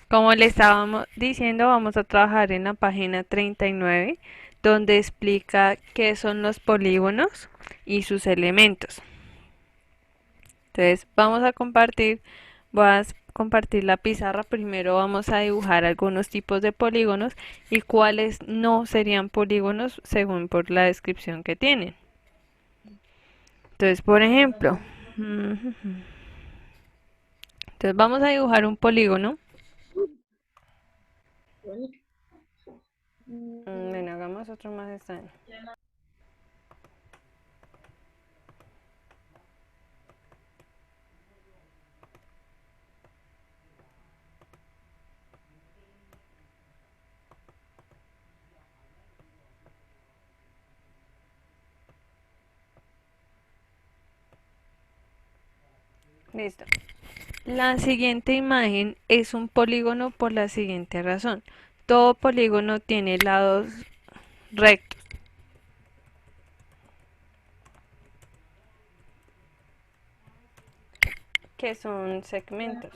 Como le estábamos diciendo, vamos a trabajar en la página 39, donde explica qué son los polígonos y sus elementos. Entonces, voy a compartir la pizarra. Primero vamos a dibujar algunos tipos de polígonos y cuáles no serían polígonos según por la descripción que tienen. Entonces, por ejemplo, entonces vamos a dibujar un polígono. Bueno, hagamos otro más extraño. Listo. La siguiente imagen es un polígono por la siguiente razón. Todo polígono tiene lados rectos, que son segmentos.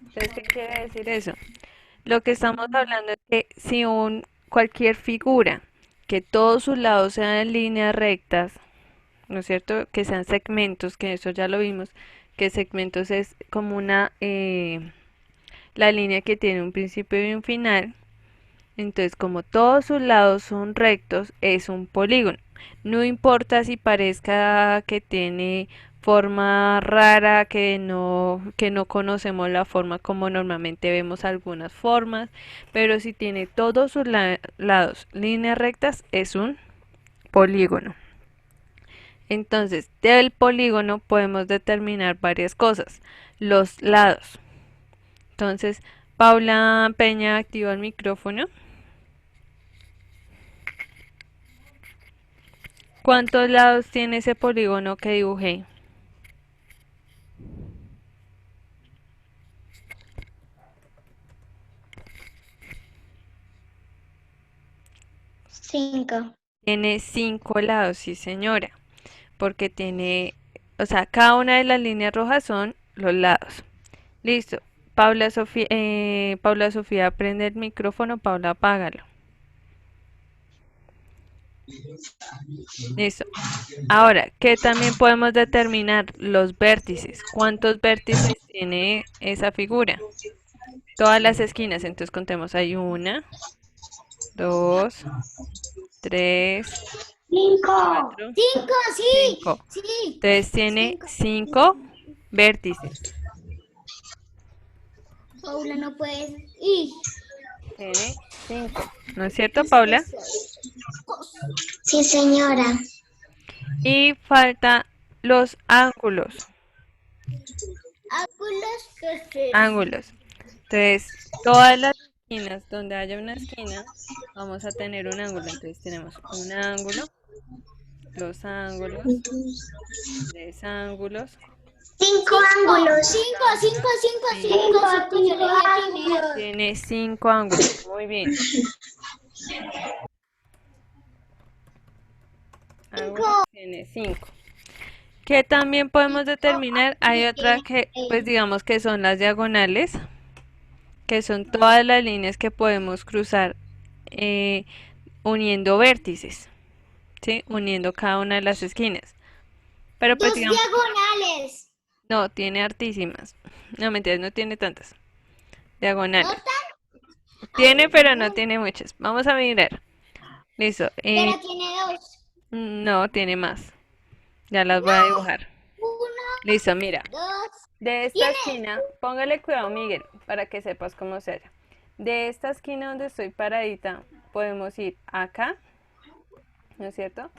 Entonces, ¿qué quiere decir eso? Lo que estamos hablando es que si cualquier figura, que todos sus lados sean líneas rectas, ¿no es cierto? Que sean segmentos, que eso ya lo vimos, que segmentos es como la línea que tiene un principio y un final. Entonces, como todos sus lados son rectos, es un polígono. No importa si parezca que tiene forma rara, que no conocemos la forma como normalmente vemos algunas formas, pero si tiene todos sus lados líneas rectas, es un polígono. Entonces, del polígono podemos determinar varias cosas. Los lados. Entonces, Paula Peña activa el micrófono. ¿Cuántos lados tiene ese polígono que dibujé? 5. Tiene 5 lados, sí señora, porque o sea, cada una de las líneas rojas son los lados. Listo. Paula Sofía, prende el micrófono, Paula, apágalo. Listo. Ahora, ¿qué también podemos determinar? Los vértices. ¿Cuántos vértices tiene esa figura? Todas las esquinas, entonces contemos, hay una, dos, tres, 5. cuatro, 5, sí. cinco. Sí. Entonces tiene 5. 5 vértices. Paula, no puedes. Y. Tiene 5. ¿No es cierto, Paula? Sí, señora. Y falta los ángulos. Ángulos, ¿qué es eso? Ángulos. Entonces, todas las esquinas donde haya una esquina, vamos a tener un ángulo. Entonces tenemos un ángulo, dos ángulos, tres ángulos, 5 ángulos. cuatro 5, 5, ángulos, 5, 5, 5. 5. Yo le di a Tine. Tiene 5 ángulos. Muy bien. Ángulos 5. tiene 5. Que también podemos determinar, hay otra que, pues digamos que son las diagonales, que son todas las líneas que podemos cruzar eh, uniendo vértices, ¿sí? Uniendo cada una de las esquinas. Pero pues Dos digamos, diagonales. no, tiene hartísimas. No, mentiras, no tiene tantas ¿No diagonales. tan? Tiene, Ay, pero no no. tiene muchas. Vamos a mirar. Listo. Pero tiene dos. No, tiene más. Ya las voy a No. dibujar. Uno, Listo, mira. dos. De esta Tiene. esquina, póngale cuidado, Miguel, para que sepas cómo será. De esta esquina donde estoy paradita, podemos ir acá, ¿no es cierto?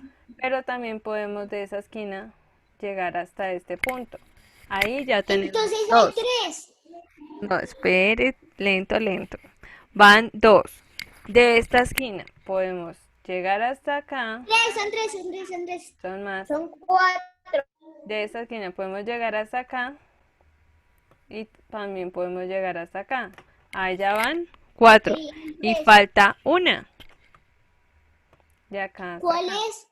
Pero también podemos de esa esquina llegar hasta este punto. Ahí ya tenemos Entonces hay dos. tres. No, espere, lento, lento. Van dos. De esta esquina podemos llegar hasta acá, Tres, son tres, son tres, son tres. son más. Son cuatro. De esta esquina podemos llegar hasta acá y también podemos llegar hasta acá. Allá van 4. Serían Y tres. falta una. De acá hasta ¿Cuál acá. es?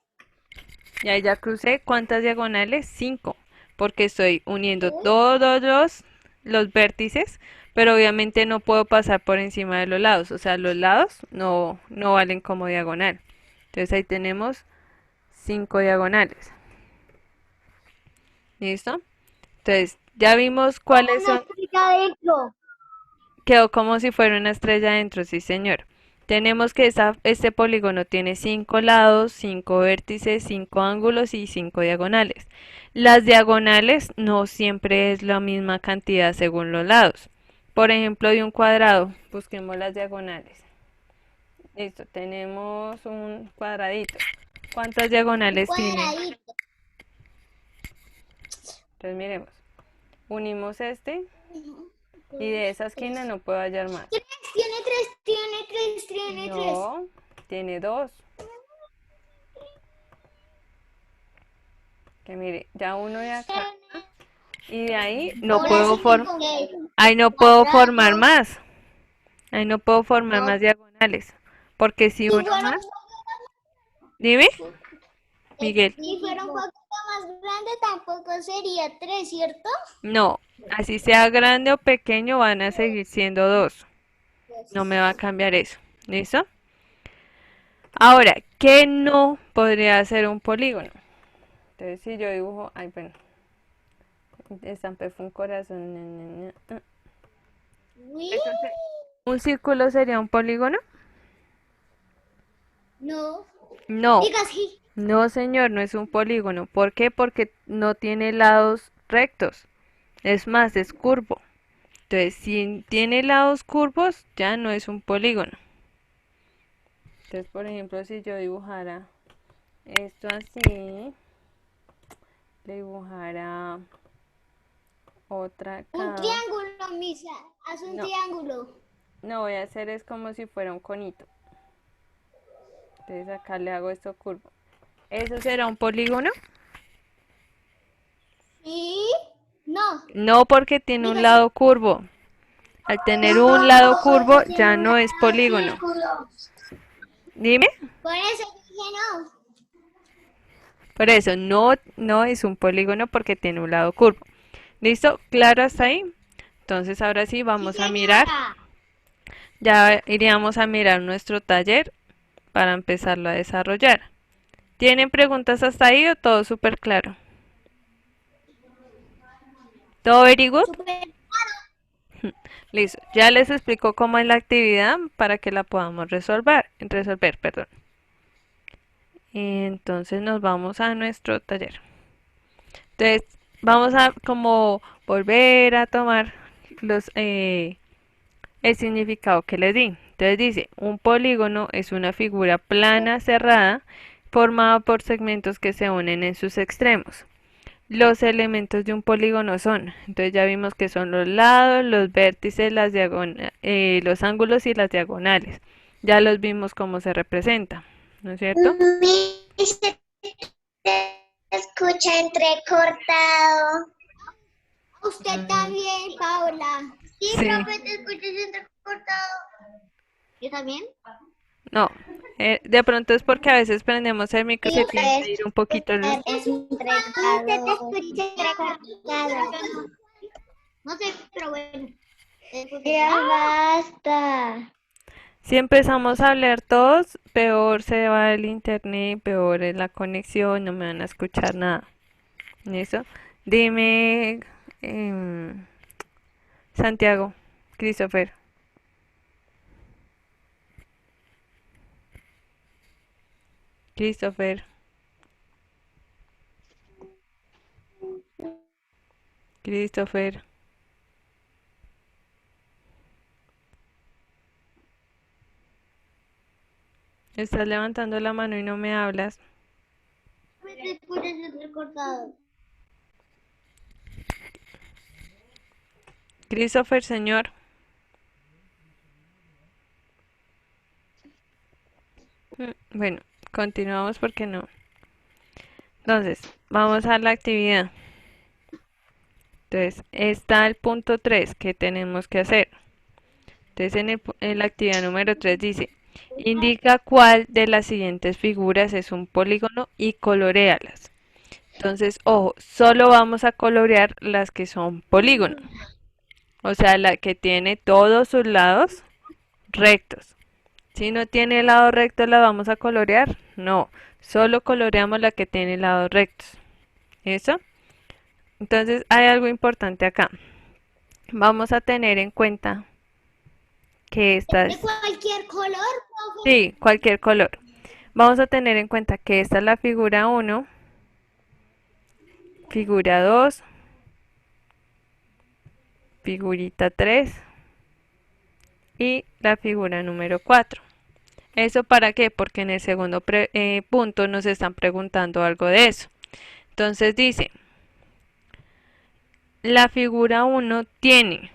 Y ahí ya crucé. ¿Cuántas diagonales? 5. Porque estoy uniendo Un, todos los los vértices, pero obviamente no puedo pasar por encima de los lados, o sea, los lados no valen como diagonal. Entonces ahí tenemos 5 diagonales. ¿Listo? Entonces, ya vimos cuáles Una son. estrella adentro. Quedó como si fuera una estrella adentro, sí señor. Tenemos que este polígono tiene 5 lados, 5 vértices, 5 ángulos y 5 diagonales. Las diagonales no siempre es la misma cantidad según los lados. Por ejemplo, de un cuadrado, busquemos las diagonales. Listo, tenemos un cuadradito. ¿Cuántas diagonales tiene? Cuadradito. Entonces miremos. Unimos este y de esa esquina no puedo hallar más. Tiene tres, tiene tres, tiene tres. No, tiene 2. Que mire, ya uno de acá y de ahí no Ahora puedo sí formar, tengo ahí no puedo formar cuadrados. más, ahí no puedo formar No, más diagonales, porque si si uno fuera más, dime, Miguel, si fuera un poquito más grande tampoco sería tres, ¿cierto? no, así sea grande o pequeño van a seguir siendo 2, no me va a cambiar eso, ¿listo? Ahora, ¿qué no podría ser un polígono? Entonces si yo dibujo, ay bueno, estampé fue un corazón, Uy, ¿un círculo sería un polígono? no. No, Diga sí. no, señor, no es un polígono. ¿Por qué? Porque no tiene lados rectos. Es más, es curvo. Entonces, si tiene lados curvos, ya no es un polígono. Entonces, por ejemplo, si yo dibujara esto así, le dibujara otra Un acá. triángulo, Misa. Haz un No, triángulo. no voy a hacer es como si fuera un conito. Entonces acá le hago esto curvo. ¿Eso será un polígono? ¿Sí? No. No, porque tiene un Diga sí. lado curvo. Al tener un lado No, curvo porque tiene ya un no es polígono. círculo. Dime. Por eso dije no. Por eso no es un polígono porque tiene un lado curvo. ¿Listo? ¿Claro hasta ahí? Entonces ahora sí Sí, vamos a mirar. señora. Ya iríamos a mirar nuestro taller para empezarlo a desarrollar. ¿Tienen preguntas hasta ahí o todo súper claro? ¿Todo very good? Super. Listo. Ya les explico cómo es la actividad para que la podamos resolver, perdón. Entonces nos vamos a nuestro taller. Entonces vamos a como volver a tomar el significado que les di. Entonces dice, un polígono es una figura plana cerrada formada por segmentos que se unen en sus extremos. Los elementos de un polígono son, entonces ya vimos que son los lados, los vértices, los ángulos y las diagonales. Ya los vimos cómo se representa, ¿no es cierto? Se escucha entrecortado. Usted también, Paula. Sí, Sí. profe, te escuchas entrecortado. ¿Yo también? No, de pronto es porque a veces prendemos el micro y Sí, se tiene usted que ir un poquito luz. entrecado. Usted te escucha entrecortado. No sé, pero bueno. Ya basta. Si empezamos a hablar todos, peor se va el internet, peor es la conexión, no me van a escuchar nada. ¿Listo? Dime, em, Santiago, Christopher, Christopher, Christopher. Estás levantando la mano y no me hablas. Te escuchas entrecortado. Christopher, señor. Bueno, continuamos porque no. Entonces, vamos a la actividad. Entonces, está el punto 3 que tenemos que hacer. Entonces, en la actividad número 3 dice, indica cuál de las siguientes figuras es un polígono y coloréalas. Entonces, ojo, solo vamos a colorear las que son polígono. O sea, la que tiene todos sus lados rectos. Si no tiene lado recto, ¿la vamos a colorear? No, solo coloreamos la que tiene lados rectos. ¿Eso? Entonces hay algo importante acá. Vamos a tener en cuenta que esta ¿De es, cualquier color, profe? sí, cualquier color. Vamos a tener en cuenta que esta es la figura 1, figura 2, figurita 3 y la figura número 4. ¿Eso para qué? Porque en el segundo punto nos están preguntando algo de eso. Entonces dice, la figura 1 tiene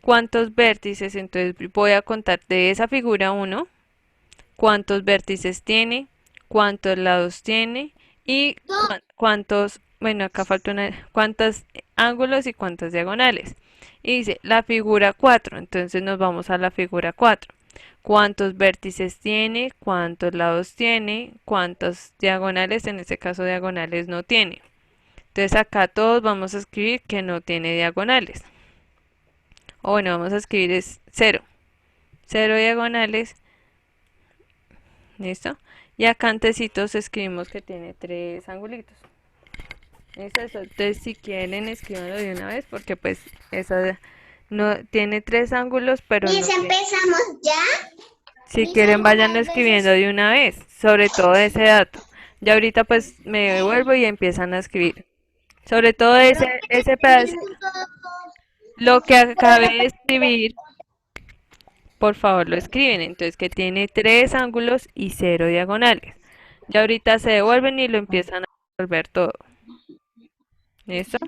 ¿cuántos vértices? Entonces voy a contar de esa figura 1 cuántos vértices tiene, cuántos lados tiene y cuántos, bueno, acá falta cuántos ángulos y cuántas diagonales. Y dice la figura 4, entonces nos vamos a la figura 4. ¿Cuántos vértices tiene? ¿Cuántos lados tiene? ¿Cuántas diagonales? En este caso diagonales no tiene. Entonces acá todos vamos a escribir que no tiene diagonales. O bueno, vamos a escribir es 0. 0 diagonales. ¿Listo? Y acá antecitos escribimos que tiene 3 angulitos. ¿Listo? Eso. Entonces si quieren escríbanlo de una vez porque pues esa no tiene 3 ángulos, pero no tiene. Empezamos ya. Si quieren vayan escribiendo de una vez, sobre todo ese dato. Ya ahorita pues me devuelvo y empiezan a escribir. Sobre todo ese pedazo, lo que acabé de escribir, por favor lo escriben. Entonces que tiene 3 ángulos y 0 diagonales. Ya ahorita se devuelven y lo empiezan a resolver todo. ¿Listo?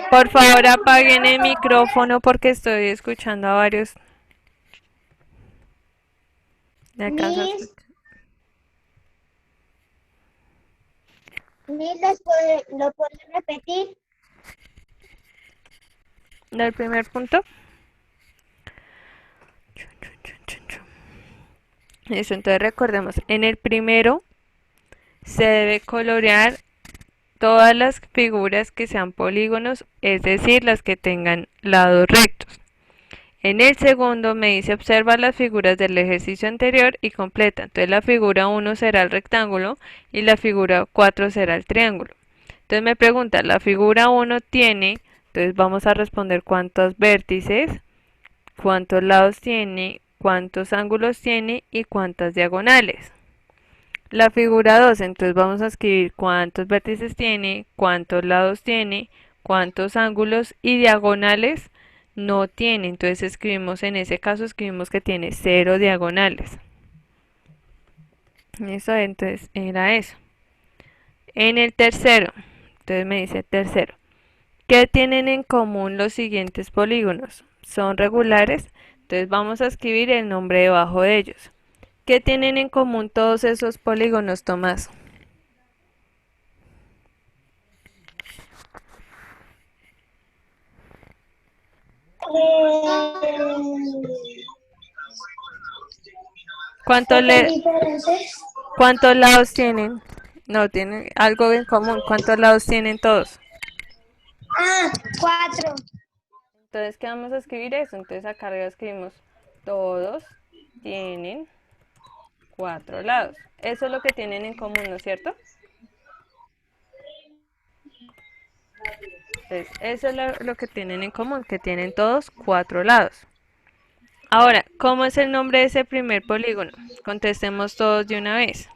Por favor apaguen el micrófono porque estoy escuchando a varios de acá. ¿Lo puedes repetir? Del primer punto. Eso, entonces recordemos, en el primero se debe colorear todas las figuras que sean polígonos, es decir, las que tengan lados rectos. En el segundo me dice observa las figuras del ejercicio anterior y completa. Entonces la figura 1 será el rectángulo y la figura 4 será el triángulo. Entonces me pregunta, la figura 1 tiene, entonces vamos a responder cuántos vértices, cuántos lados tiene, cuántos ángulos tiene y cuántas diagonales. La figura 2, entonces vamos a escribir cuántos vértices tiene, cuántos lados tiene, cuántos ángulos y diagonales no tiene. Entonces escribimos, en ese caso escribimos que tiene 0 diagonales. Eso entonces era eso. En el tercero, entonces me dice tercero. ¿Qué tienen en común los siguientes polígonos? ¿Son regulares? Entonces vamos a escribir el nombre debajo de ellos. ¿Qué tienen en común todos esos polígonos, Tomás? ¿Cuántos, ¿Cuántos lados tienen? No, tienen algo en común. ¿Cuántos lados tienen todos? 4. Entonces, ¿qué vamos a escribir eso? Entonces acá arriba escribimos todos tienen 4 lados. Eso es lo que tienen en común, ¿no es cierto? Entonces, eso es lo que tienen en común, que tienen todos 4 lados. Ahora, ¿cómo es el nombre de ese primer polígono? Contestemos todos de una vez.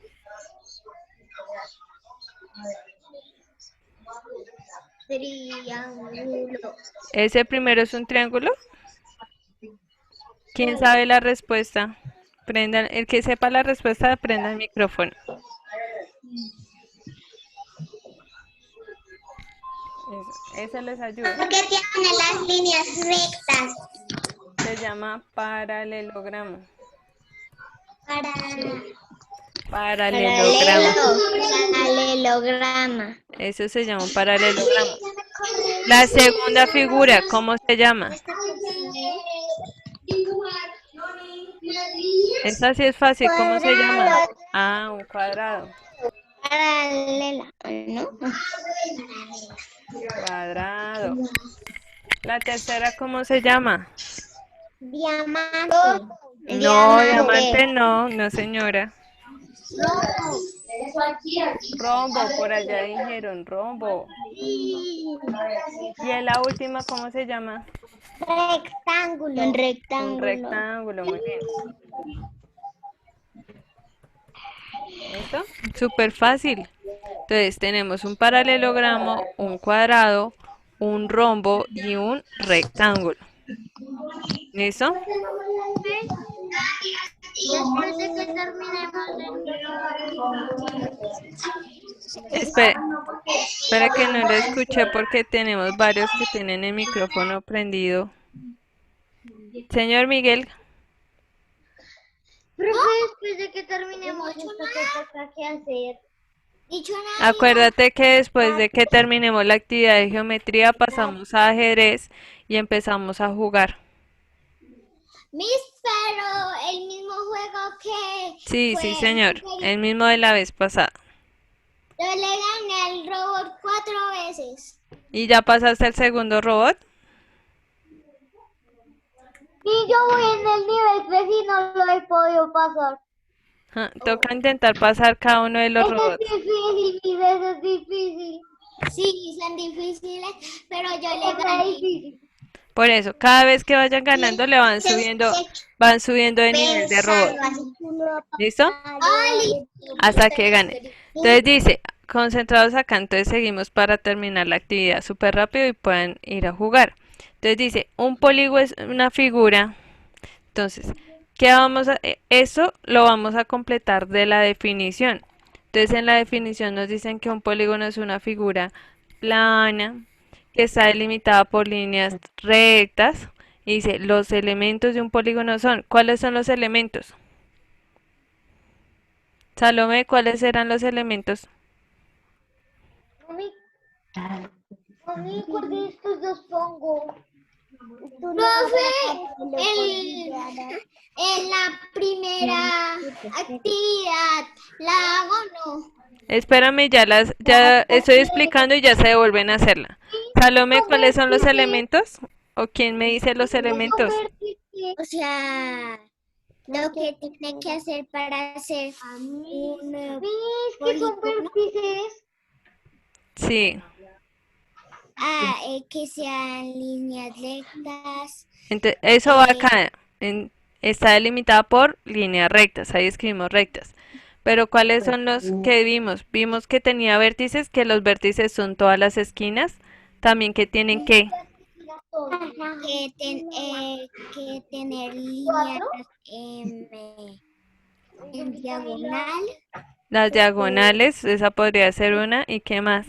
Triángulo. ¿Ese primero es un triángulo? ¿Quién sabe la respuesta? Prendan, el que sepa la respuesta, prenda el micrófono. Eso les ayuda. ¿Por qué tiene las líneas rectas? Se llama paralelogramo. Paralelograma. Paralelograma. Eso se llama un paralelogramo. La segunda figura, ¿cómo se llama? Esta sí es fácil, ¿cómo se llama? Cuadrado. Ah, un cuadrado. Paralela, ¿no? Cuadrado. La tercera, ¿cómo se llama? Diamante. No, Diamante. diamante no, no señora. Rombo, por allá dijeron, rombo. ¿Y en la última, cómo se llama? Rectángulo. Un Un rectángulo. rectángulo, muy bien. ¿Listo? Súper fácil. Entonces tenemos un paralelogramo, un cuadrado, un rombo y un rectángulo. ¿Listo? Después de que terminemos Espera que no lo escuché porque tenemos varios que tienen el micrófono prendido. Señor Miguel, profe, después de que terminemos esto que toca que hacer. Dicho nada, acuérdate que después de que terminemos la actividad de geometría pasamos a ajedrez y empezamos a jugar. Miss, pero el mismo juego que Sí, fue sí, señor. El mismo de la vez pasada. yo le gané al robot 4 veces. ¿Y ya pasaste al segundo robot? Y yo voy en el nivel 3 y no lo he podido pasar. Toca intentar pasar cada uno de los Eso es robots. difícil, Miss, eso es difícil. Sí, son difíciles, pero yo le gané. Difícil. Por eso, cada vez que vayan ganando le van subiendo de nivel de robot. ¿Listo? Hasta que gane. Entonces dice, concentrados acá, entonces seguimos para terminar la actividad súper rápido y puedan ir a jugar. Entonces dice, un polígono es una figura. Entonces, ¿qué vamos a, eso lo vamos a completar de la definición. Entonces en la definición nos dicen que un polígono es una figura plana, que está delimitada por líneas rectas. Y dice, los elementos de un polígono son, ¿cuáles son los elementos? Salomé, ¿cuáles eran los elementos? Mami, ¿cuál de estos dos pongo? Profe, en la primera actividad, ¿la hago o no? Espérame, ya estoy explicando y ya se devuelven a hacerla. Salomé, ¿cuáles son los elementos? ¿O quién me dice los elementos? O sea, lo que tiene que hacer para hacer un que son vértices. Sí. Que sean líneas rectas. Entonces, eso va acá. Está delimitada por líneas rectas. Ahí escribimos rectas. Pero ¿cuáles son los que vimos? Vimos que tenía vértices, que los vértices son todas las esquinas. También que tienen que tener líneas en diagonal. las diagonales, esa podría ser una. ¿Y qué más?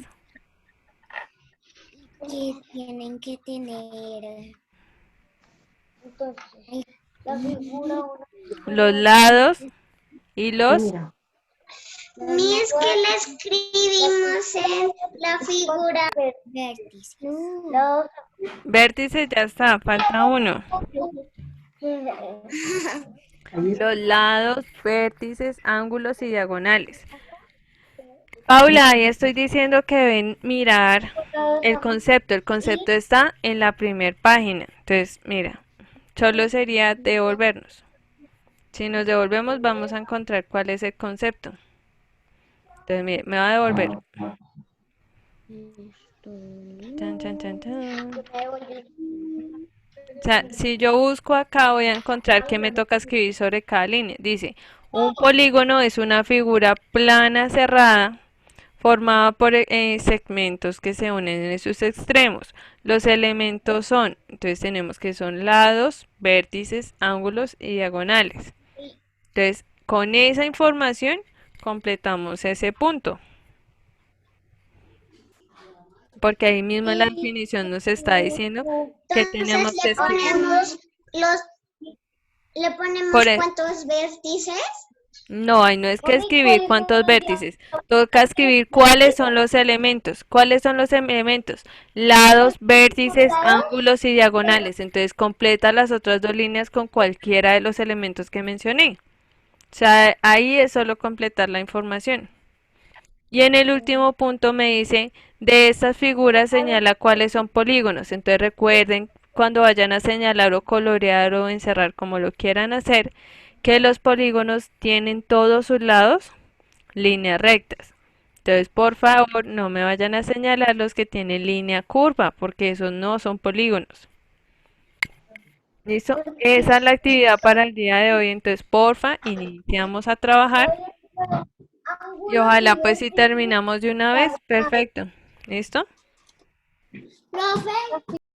Que tienen que tener entonces la figura Los lados y los Ni es que la escribimos en la figura vértices. vértices, ya está, falta uno. Los lados, vértices, ángulos y diagonales. Paula, ahí estoy diciendo que deben mirar el concepto. El concepto está en la primera página. Entonces, mira, solo sería devolvernos. Si nos devolvemos, vamos a encontrar cuál es el concepto. Entonces, mire, me va a devolver. Chan, chan, chan, chan. O sea, si yo busco acá, voy a encontrar que me toca escribir sobre cada línea. Dice, un polígono es una figura plana cerrada formada por segmentos que se unen en sus extremos. Los elementos son, entonces tenemos que son lados, vértices, ángulos y diagonales. Entonces, con esa información completamos ese punto. Porque ahí mismo en la definición nos está diciendo que tenemos que escribir. ¿Le ponemos Por eso. cuántos vértices? No, ahí no es que escribir cuántos vértices, toca escribir cuáles son los elementos. ¿Cuáles son los elementos? Lados, vértices, ángulos y diagonales. Entonces completa las otras dos líneas con cualquiera de los elementos que mencioné. O sea, ahí es solo completar la información. Y en el último punto me dice, de estas figuras señala cuáles son polígonos. Entonces recuerden, cuando vayan a señalar o colorear o encerrar como lo quieran hacer, que los polígonos tienen todos sus lados líneas rectas. Entonces, por favor, no me vayan a señalar los que tienen línea curva, porque esos no son polígonos. ¿Listo? Esa es la actividad para el día de hoy. Entonces, porfa, iniciamos a trabajar y ojalá pues si terminamos de una vez, perfecto. ¿Listo? Profe.